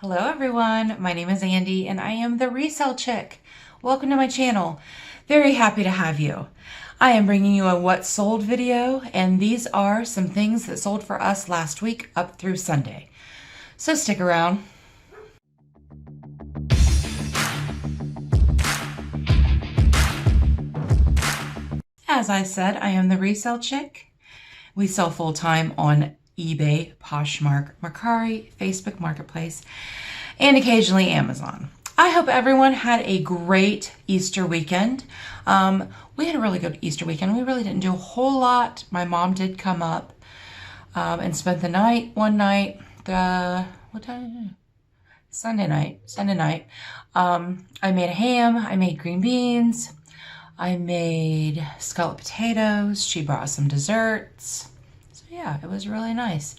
Hello everyone, my name is Andy and I am the Resell Chick. Welcome to my channel. Very happy to have you. I am bringing you a what sold video, and these are some things that sold for us last week up through Sunday. So stick around. As I said, I am the Resell Chick. We sell full-time on eBay, Poshmark, Mercari, Facebook Marketplace, and occasionally Amazon. I hope everyone had a great Easter weekend. We had a really good Easter weekend. We really didn't do a whole lot. My mom did come up and spent the night one night. What time? Sunday night. I made a ham. I made green beans. I made scalloped potatoes. She brought some desserts. So yeah, it was really nice.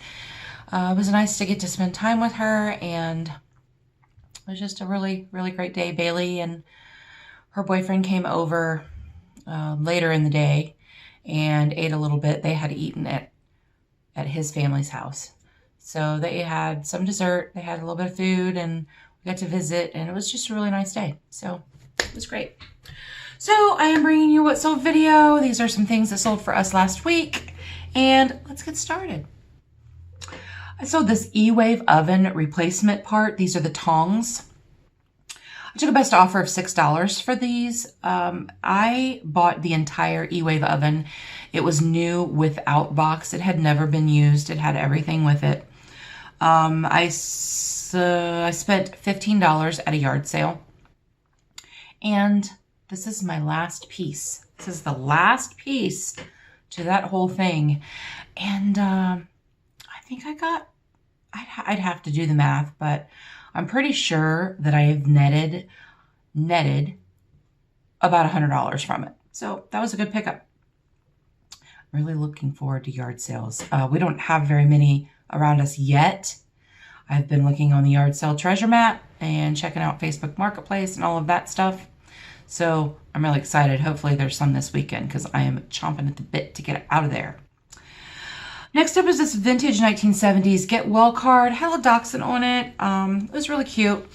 It was nice to get to spend time with her, and it was just a really, really great day. Bailey and her boyfriend came over later in the day and ate a little bit. They had eaten at his family's house. So they had some dessert, they had a little bit of food, and we got to visit, and it was just a really nice day. So it was great. So I am bringing you what sold video. These are some things that sold for us last week, and let's get started. I sold this E-Wave oven replacement part. These are the tongs. I took a best offer of $6 for these. I bought the entire E-Wave oven. It was new without box. It had never been used. It had everything with it. I spent $15 at a yard sale, and this is my last piece. This is the last piece to that whole thing. And I think I'd have to do the math, but I'm pretty sure that I have netted about $100 from it. So that was a good pickup. I'm really looking forward to yard sales. We don't have very many around us yet. I've been looking on the yard sale treasure map and checking out Facebook Marketplace and all of that stuff. So I'm really excited. Hopefully there's some this weekend because I am chomping at the bit to get out of there. Next up is this vintage 1970s Get Well card. Had a little dachshund on it. It was really cute.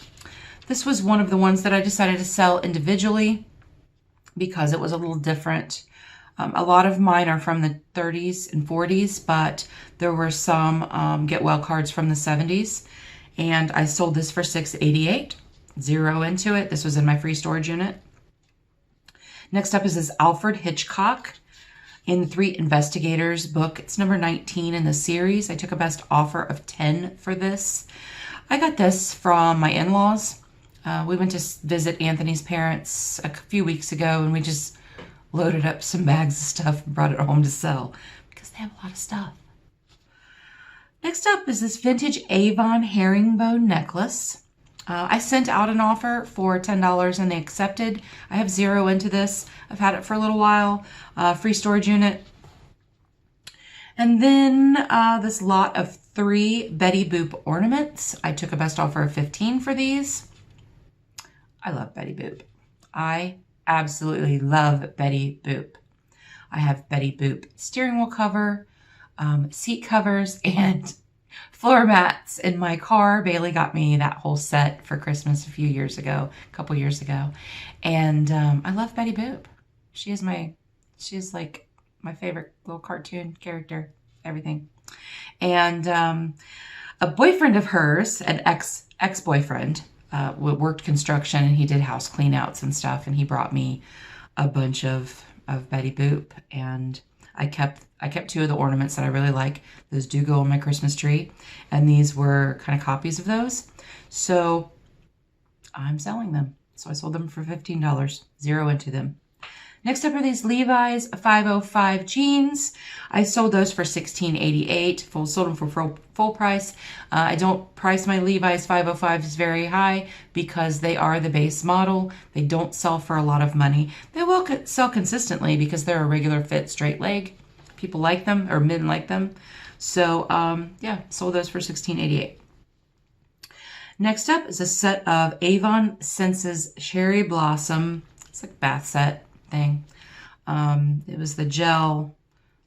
This was one of the ones that I decided to sell individually because it was a little different. A lot of mine are from the 30s and 40s, but there were some Get Well cards from the 70s. And I sold this for $6.88. Zero into it. This was in my free storage unit. Next up is this Alfred Hitchcock in the Three Investigators book. It's number 19 in the series. I took a best offer of $10 for this. I got this from my in-laws. We went to visit Anthony's parents a few weeks ago, and we just loaded up some bags of stuff and brought it home to sell because they have a lot of stuff. Next up is this vintage Avon herringbone necklace. I sent out an offer for $10 and they accepted. I have zero into this. I've had it for a little while. Free storage unit. And then this lot of 3 Betty Boop ornaments. I took a best offer of $15 for these. I love Betty Boop. I absolutely love Betty Boop. I have Betty Boop steering wheel cover, seat covers, and floor mats in my car. Bailey got me that whole set for Christmas a couple years ago. And I love Betty Boop. She is like my favorite little cartoon character, everything. And a boyfriend of hers, an ex-boyfriend, worked construction, and he did house clean outs and stuff. And he brought me a bunch of Betty Boop, and I kept 2 of the ornaments that I really like. Those do go on my Christmas tree, and these were kind of copies of those. So I'm selling them. So I sold them for $15, zero into them. Next up are these Levi's 505 jeans. I sold those for $16.88. Sold them for full price. I don't price my Levi's 505s very high because they are the base model. They don't sell for a lot of money. They will sell consistently because they're a regular fit straight leg. People like them, or men like them. So yeah, sold those for $16.88. Next up is a set of Avon Senses Cherry Blossom. It's like bath set thing. It was the gel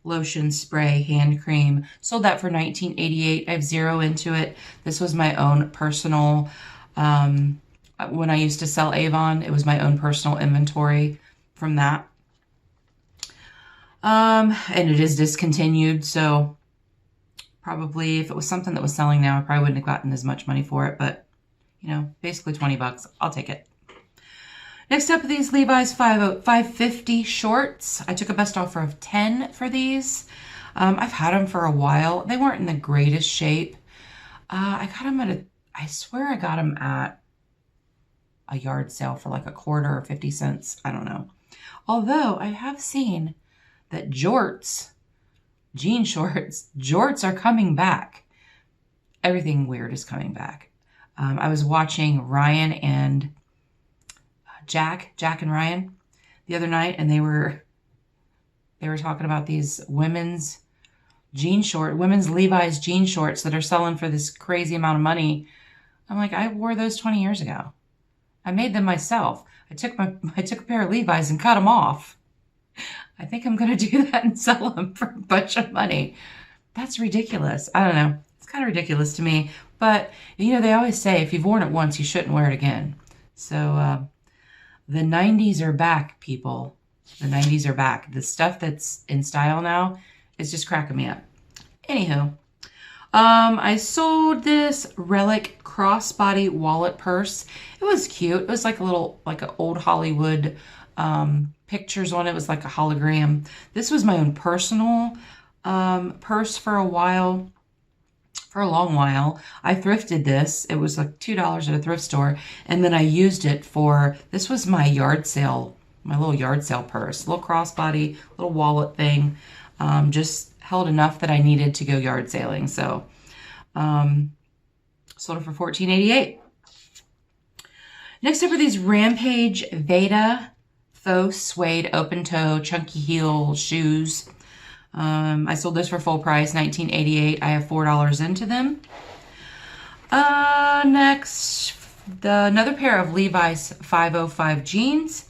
lotion spray hand cream. Sold that for $19.88. I have zero into it. This was my own personal, when I used to sell Avon, it was my own personal inventory from that. And it is discontinued, so probably if it was something that was selling now, I probably wouldn't have gotten as much money for it, but you know, basically 20 bucks. I'll take it. Next up are these Levi's 550 shorts. I took a best offer of 10 for these. I've had them for a while. They weren't in the greatest shape. I got them at I swear I got them at a yard sale for like a quarter or 50 cents. I don't know. Although I have seen that jorts, jean shorts, jorts are coming back. Everything weird is coming back. I was watching Ryan and Jack and Ryan the other night, and they were talking about these women's Levi's jean shorts that are selling for this crazy amount of money. I'm like, I wore those 20 years ago. I made them myself. I took a pair of Levi's and cut them off. I think I'm going to do that and sell them for a bunch of money. That's ridiculous. I don't know. It's kind of ridiculous to me. But, you know, they always say if you've worn it once, you shouldn't wear it again. So, the 90s are back, people. The 90s are back. The stuff that's in style now is just cracking me up. Anywho, I sold this Relic crossbody wallet purse. It was cute. It was like a little, like an old Hollywood pictures on it. It was like a hologram. This was my own personal purse for a while. For a long while. I thrifted this. It was like $2 at a thrift store. And then I used it for, this was my yard sale, my little yard sale purse. Little crossbody, little wallet thing. Just held enough that I needed to go yard sailing. So, sold it for $14.88. Next up are these Rampage Veda faux suede open toe chunky heel shoes. I sold this for full price, $19.88. I have $4 into them. Next, another pair of Levi's 505 jeans.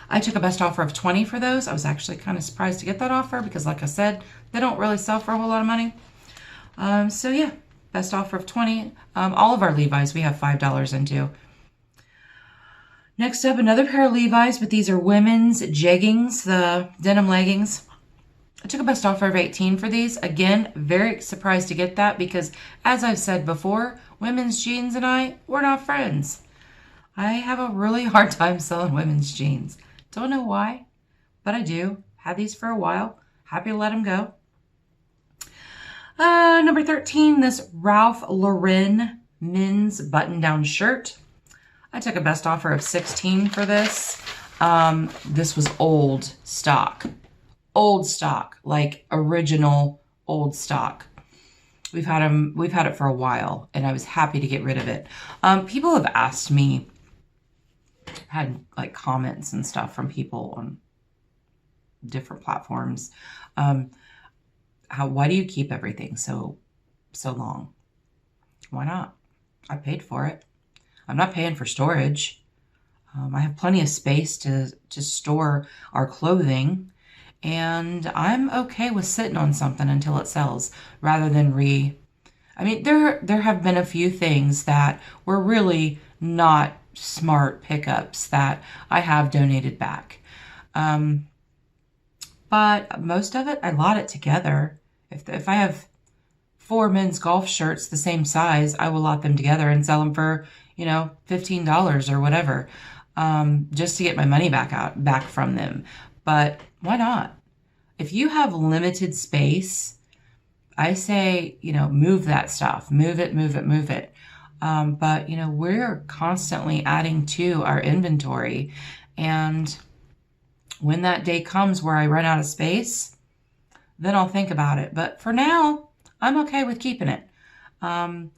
I took a best offer of 20 for those. I was actually kind of surprised to get that offer because, like I said, they don't really sell for a whole lot of money. So yeah, best offer of 20. All of our Levi's we have $5 into. Next up, another pair of Levi's, but these are women's jeggings, the denim leggings. I took a best offer of 18 for these. Again, very surprised to get that because, as I've said before, women's jeans and I, we're not friends. I have a really hard time selling women's jeans. Don't know why, but I do. Had these for a while. Happy to let them go. Number 13, this Ralph Lauren men's button-down shirt. I took a best offer of 16 for this. This was old stock. Old stock, like original old stock. We've had it for a while, and I was happy to get rid of it. People have asked me, had like comments and stuff from people on different platforms. Why do you keep everything so long? Why not? I paid for it. I'm not paying for storage. I have plenty of space to store our clothing. And I'm okay with sitting on something until it sells rather than I mean, there have been a few things that were really not smart pickups that I have donated back. But most of it, I lot it together. If I have 4 men's golf shirts the same size, I will lot them together and sell them for, you know, $15 or whatever, just to get my money back from them. But why not? If you have limited space, I say, you know, move that stuff. Move it. But, you know, we're constantly adding to our inventory. And when that day comes where I run out of space, then I'll think about it. But for now, I'm okay with keeping it. When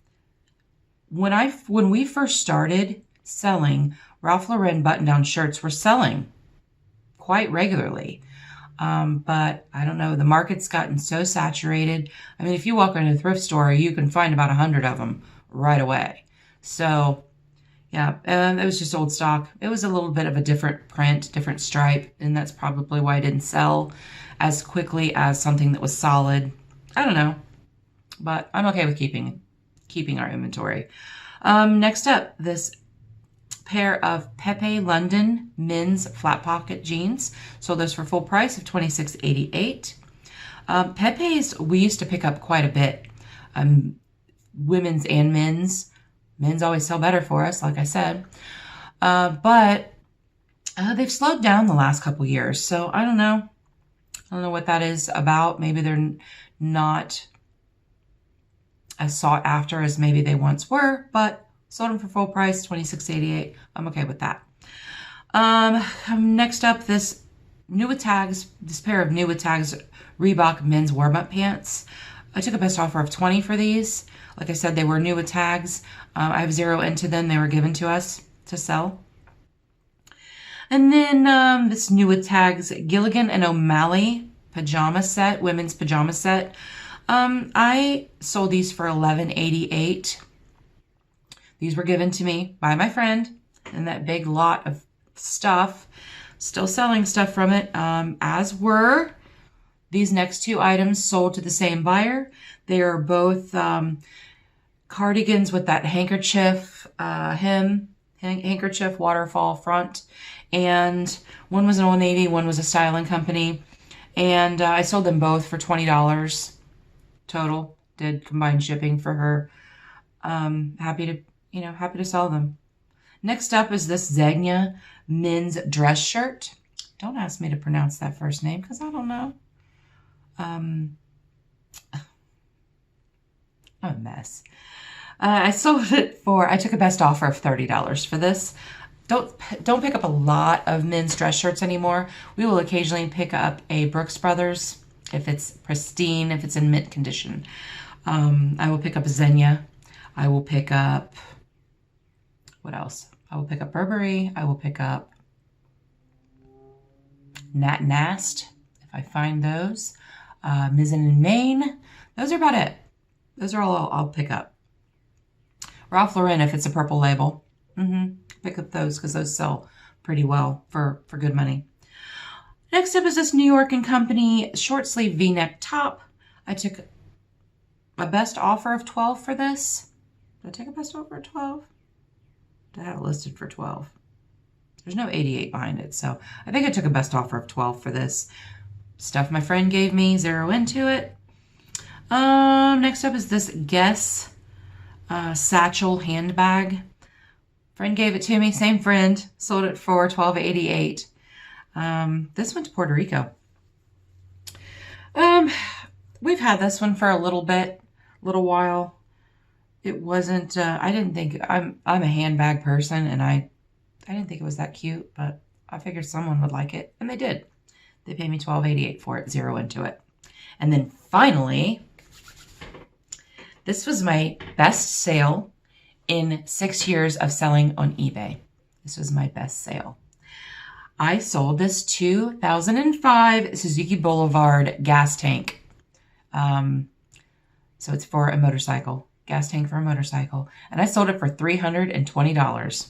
we first started selling, Ralph Lauren button-down shirts were selling quite regularly. But I don't know, the market's gotten so saturated. I mean, if you walk into a thrift store, you can find about 100 of them right away. So, Yeah, it was just old stock. It was a little bit of a different print, different stripe, and that's probably why it didn't sell as quickly as something that was solid. I don't know, but I'm okay with keeping our inventory. Next up, this pair of Pepe London men's flat pocket jeans. Sold those for full price of $26.88. Pepe's we used to pick up quite a bit, women's and men's. Men's always sell better for us, like I said. But they've slowed down the last couple years, so I don't know. I don't know what that is about. Maybe they're not as sought after as maybe they once were, but sold them for full price, $26.88. I'm okay with that. Next up, this pair of new with tags Reebok men's warm-up pants. I took a best offer of $20 for these. Like I said, they were new with tags. I have 0 into them. They were given to us to sell. And then this new with tags Gilligan and O'Malley pajama set, women's pajama set. I sold these for $11.88. These were given to me by my friend in that big lot of stuff. Still selling stuff from it, as were these next 2 items sold to the same buyer. They are both cardigans with that handkerchief handkerchief waterfall front. And one was an Old Navy, one was a styling company. And I sold them both for $20 total. Did combined shipping for her. Happy to sell them. Next up is this Zegna men's dress shirt. Don't ask me to pronounce that first name because I don't know. I'm a mess. I took a best offer of $30 for this. Don't pick up a lot of men's dress shirts anymore. We will occasionally pick up a Brooks Brothers if it's pristine, if it's in mint condition. I will pick up a Zegna. I will pick up, what else? I will pick up Burberry. I will pick up Nat Nast if I find those. Mizzen and Main. Those are about it. Those are all I'll pick up. Ralph Lauren if it's a purple label. Pick up those because those sell pretty well for good money. Next up is this New York & Company short sleeve V-neck top. I took a best offer of $12 for this. Did I take a best offer of $12? I had it listed for $12. There's no 88 behind it, so I think I took a best offer of $12 for this. Stuff my friend gave me, 0 into it. Next up is this Guess satchel handbag. Friend gave it to me, same friend, sold it for $12.88. This went to Puerto Rico. We've had this one for a little while. It wasn't, I didn't think, I'm a handbag person, and I didn't think it was that cute, but I figured someone would like it, and they did. They paid me $12.88 for it, 0 into it. And then finally, this was my best sale in 6 years of selling on eBay. This was my best sale. I sold this 2005 Suzuki Boulevard gas tank. So it's for a motorcycle, gas tank for a motorcycle. And I sold it for $320.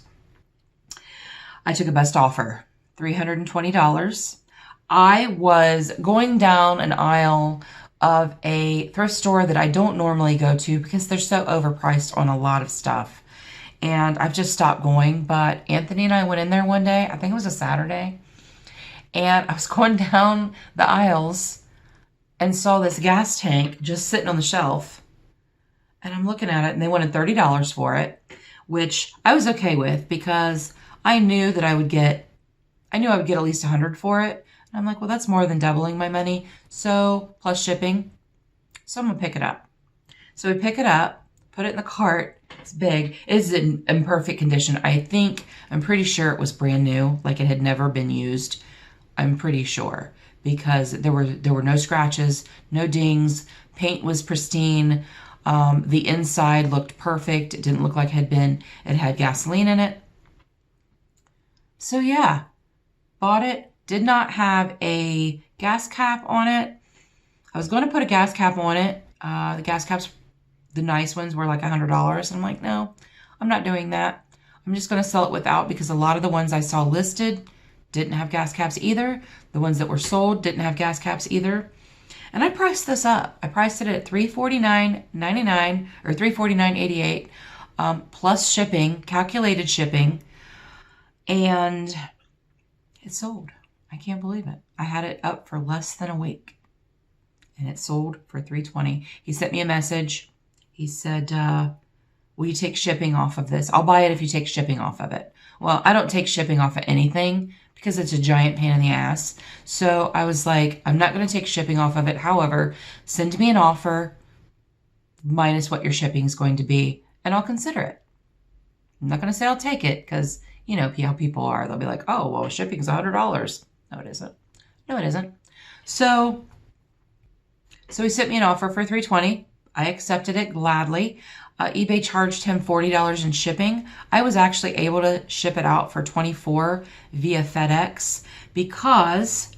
I took a best offer, $320. I was going down an aisle of a thrift store that I don't normally go to because they're so overpriced on a lot of stuff. And I've just stopped going. But Anthony and I went in there one day, I think it was a Saturday, and I was going down the aisles and saw this gas tank just sitting on the shelf. And I'm looking at it, and they wanted $30 for it, which I was okay with because I knew that I would get at least $100 for it. And I'm like, well, that's more than doubling my money. So, plus shipping. So I'm going to pick it up. So we pick it up, put it in the cart. It's big. It's in perfect condition. I'm pretty sure it was brand new, like it had never been used. I'm pretty sure because there were no scratches, no dings. Paint was pristine. The inside looked perfect. It didn't look like it had gasoline in it. So yeah, bought it. Did not have a gas cap on it. I was going to put a gas cap on it. The gas caps, the nice ones, were like $100. And I'm like, no, I'm not doing that. I'm just going to sell it without, because a lot of the ones I saw listed didn't have gas caps either. The ones that were sold didn't have gas caps either. And I priced this up. I priced it at $349.99 or $349.88 plus shipping, calculated shipping, and it sold. I can't believe it. I had it up for less than a week, and it sold for $320. He sent me a message. He said, will you take shipping off of this? I'll buy it if you take shipping off of it. Well, I don't take shipping off of anything because it's a giant pain in the ass. So I was like, I'm not going to take shipping off of it. However, send me an offer minus what your shipping is going to be, and I'll consider it. I'm not going to say I'll take it because, you know, how people are. They'll be like, oh, well, shipping's $100. No, it isn't. No, it isn't. So he sent me an offer for $320. I accepted it gladly. eBay charged him $40 in shipping. I was actually able to ship it out for $24 via FedEx because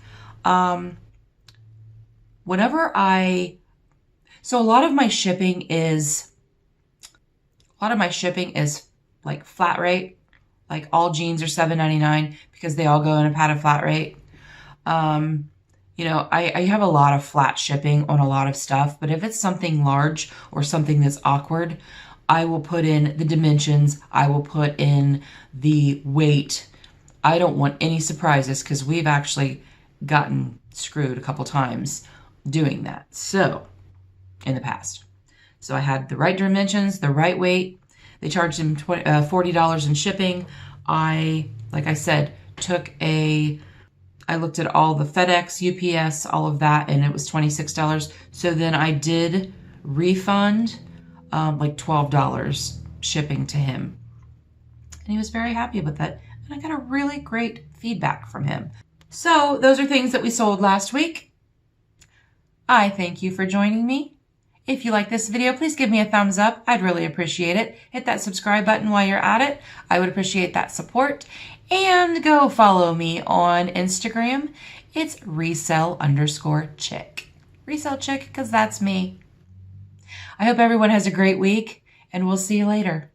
so a lot of my shipping is like flat rate. Like all jeans are $7.99 because they all go in a padded flat rate. You know, I have a lot of flat shipping on a lot of stuff, but if it's something large or something that's awkward, I will put in the dimensions. I will put in the weight. I don't want any surprises because we've actually gotten screwed a couple times doing that. So, in the past. So I had the right dimensions, the right weight. They charged him $40 in shipping. Like I said, I looked at all the FedEx, UPS, all of that, and it was $26. So then I did refund like $12 shipping to him. And he was very happy with that. And I got a really great feedback from him. So those are things that we sold last week. I thank you for joining me. If you like this video, please give me a thumbs up. I'd really appreciate it. Hit that subscribe button while you're at it. I would appreciate that support. And go follow me on Instagram. It's Resell_chick. Resell chick, because that's me. I hope everyone has a great week, and we'll see you later.